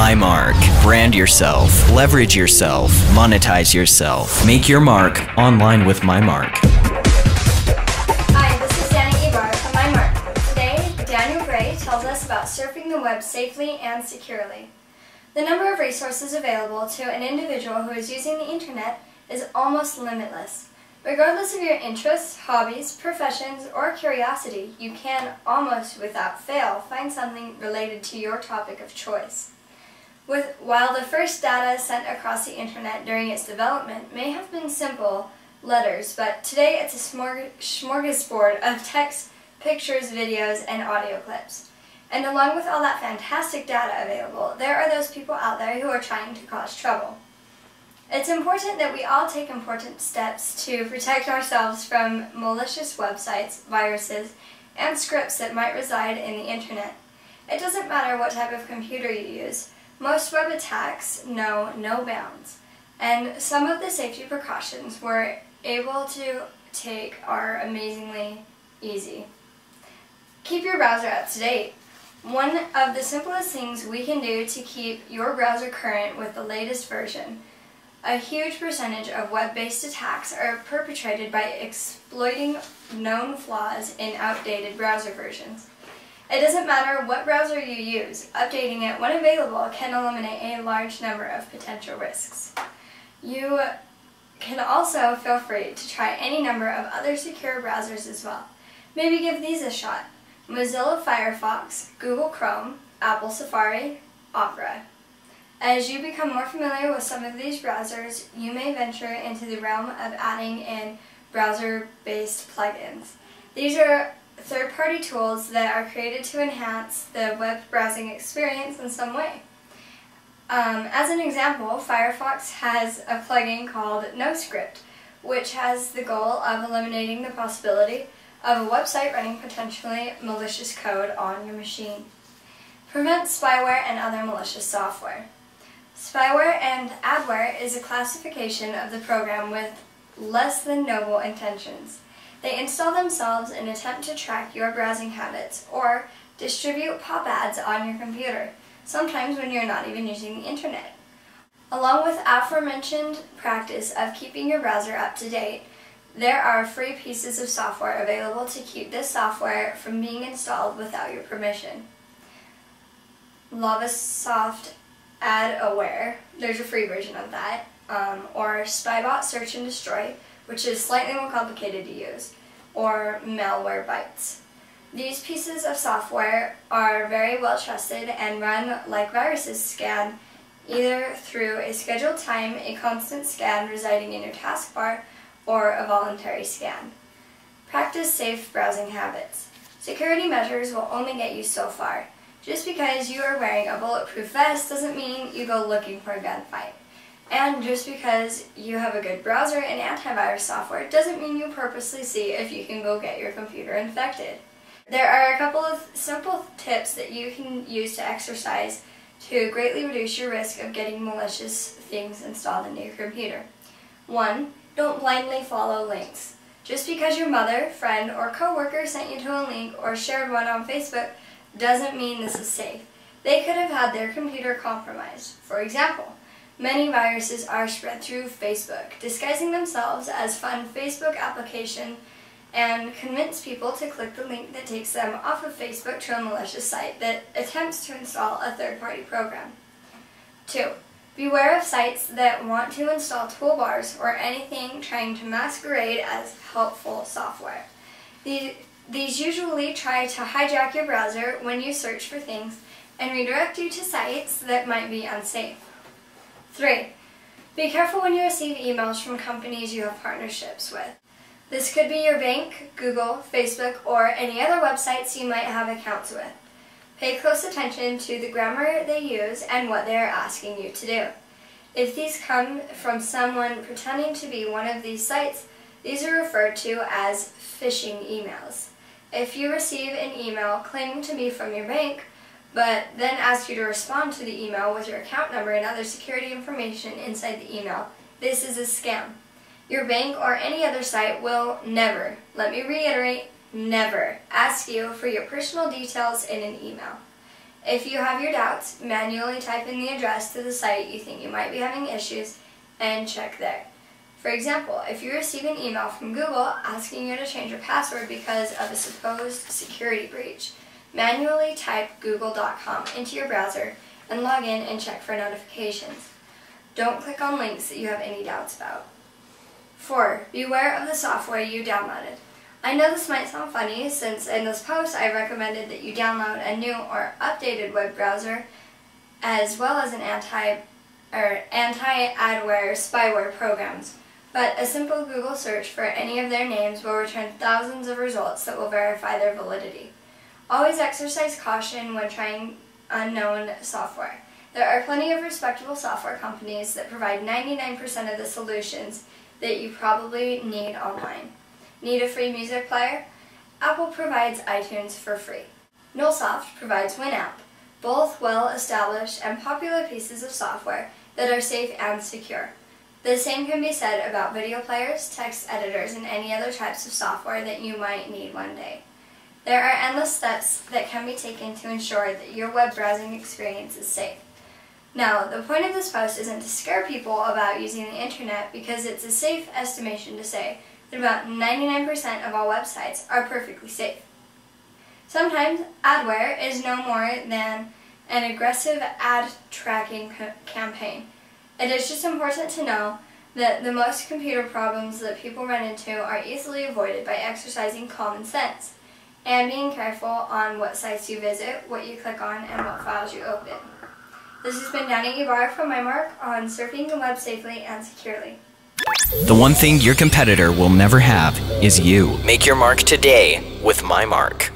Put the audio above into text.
MyMark. Brand yourself, leverage yourself, monetize yourself. Make your mark online with MyMark. Hi, this is Danny Ibarra from MyMark. Today, Daniel Gray tells us about surfing the web safely and securely. The number of resources available to an individual who is using the internet is almost limitless. Regardless of your interests, hobbies, professions, or curiosity, you can, almost without fail, find something related to your topic of choice. While the first data sent across the internet during its development may have been simple letters, but today it's a smorgasbord of text, pictures, videos, and audio clips. And along with all that fantastic data available, there are those people out there who are trying to cause trouble. It's important that we all take important steps to protect ourselves from malicious websites, viruses, and scripts that might reside in the internet. It doesn't matter what type of computer you use. Most web attacks know no bounds, and some of the safety precautions we're able to take are amazingly easy. Keep your browser up to date. One of the simplest things we can do to keep your browser current with the latest version. A huge percentage of web-based attacks are perpetrated by exploiting known flaws in outdated browser versions. It doesn't matter what browser you use, updating it when available can eliminate a large number of potential risks. You can also feel free to try any number of other secure browsers as well. Maybe give these a shot: Mozilla Firefox, Google Chrome, Apple Safari, Opera. As you become more familiar with some of these browsers, you may venture into the realm of adding in browser-based plugins. These are third-party tools that are created to enhance the web browsing experience in some way. As an example, Firefox has a plugin called NoScript, which has the goal of eliminating the possibility of a website running potentially malicious code on your machine. Prevent spyware and other malicious software. Spyware and adware is a classification of the program with less than noble intentions. They install themselves in an attempt to track your browsing habits or distribute pop ads on your computer, sometimes when you're not even using the internet. Along with aforementioned practice of keeping your browser up to date, there are free pieces of software available to keep this software from being installed without your permission. Lavasoft AdAware, there's a free version of that, or Spybot Search and Destroy, which is slightly more complicated to use, or Malwarebytes. These pieces of software are very well trusted and run like viruses scan, either through a scheduled time, a constant scan residing in your taskbar, or a voluntary scan. Practice safe browsing habits. Security measures will only get you so far. Just because you are wearing a bulletproof vest doesn't mean you go looking for a gunfight. And just because you have a good browser and antivirus software doesn't mean you purposely see if you can go get your computer infected. There are a couple of simple tips that you can use to exercise to greatly reduce your risk of getting malicious things installed into your computer. 1. Don't blindly follow links. Just because your mother, friend, or coworker sent you to a link or shared one on Facebook doesn't mean this is safe. They could have had their computer compromised. For example, many viruses are spread through Facebook, disguising themselves as fun Facebook application and convince people to click the link that takes them off of Facebook to a malicious site that attempts to install a third-party program. 2. Beware of sites that want to install toolbars or anything trying to masquerade as helpful software. These usually try to hijack your browser when you search for things and redirect you to sites that might be unsafe. 3. Be careful when you receive emails from companies you have partnerships with. This could be your bank, Google, Facebook, or any other websites you might have accounts with. Pay close attention to the grammar they use and what they are asking you to do. If these come from someone pretending to be one of these sites, these are referred to as phishing emails. If you receive an email claiming to be from your bank, but then ask you to respond to the email with your account number and other security information inside the email, this is a scam. Your bank or any other site will never, let me reiterate, never ask you for your personal details in an email. If you have your doubts, manually type in the address to the site you think you might be having issues and check there. For example, if you receive an email from Google asking you to change your password because of a supposed security breach, manually type google.com into your browser and log in and check for notifications. Don't click on links that you have any doubts about. 4. Beware of the software you downloaded. I know this might sound funny since in this post I recommended that you download a new or updated web browser as well as an anti-adware spyware programs. But a simple Google search for any of their names will return thousands of results that will verify their validity. Always exercise caution when trying unknown software. There are plenty of respectable software companies that provide 99% of the solutions that you probably need online. Need a free music player? Apple provides iTunes for free. Nullsoft provides Winamp, both well-established and popular pieces of software that are safe and secure. The same can be said about video players, text editors, and any other types of software that you might need one day. There are endless steps that can be taken to ensure that your web browsing experience is safe. Now, the point of this post isn't to scare people about using the internet because it's a safe estimation to say that about 99% of all websites are perfectly safe. Sometimes adware is no more than an aggressive ad tracking campaign. It is just important to know that the most computer problems that people run into are easily avoided by exercising common sense and being careful on what sites you visit, what you click on, and what files you open. This has been Danny Ibarra from MyMark on surfing the web safely and securely. The one thing your competitor will never have is you. Make your mark today with MyMark.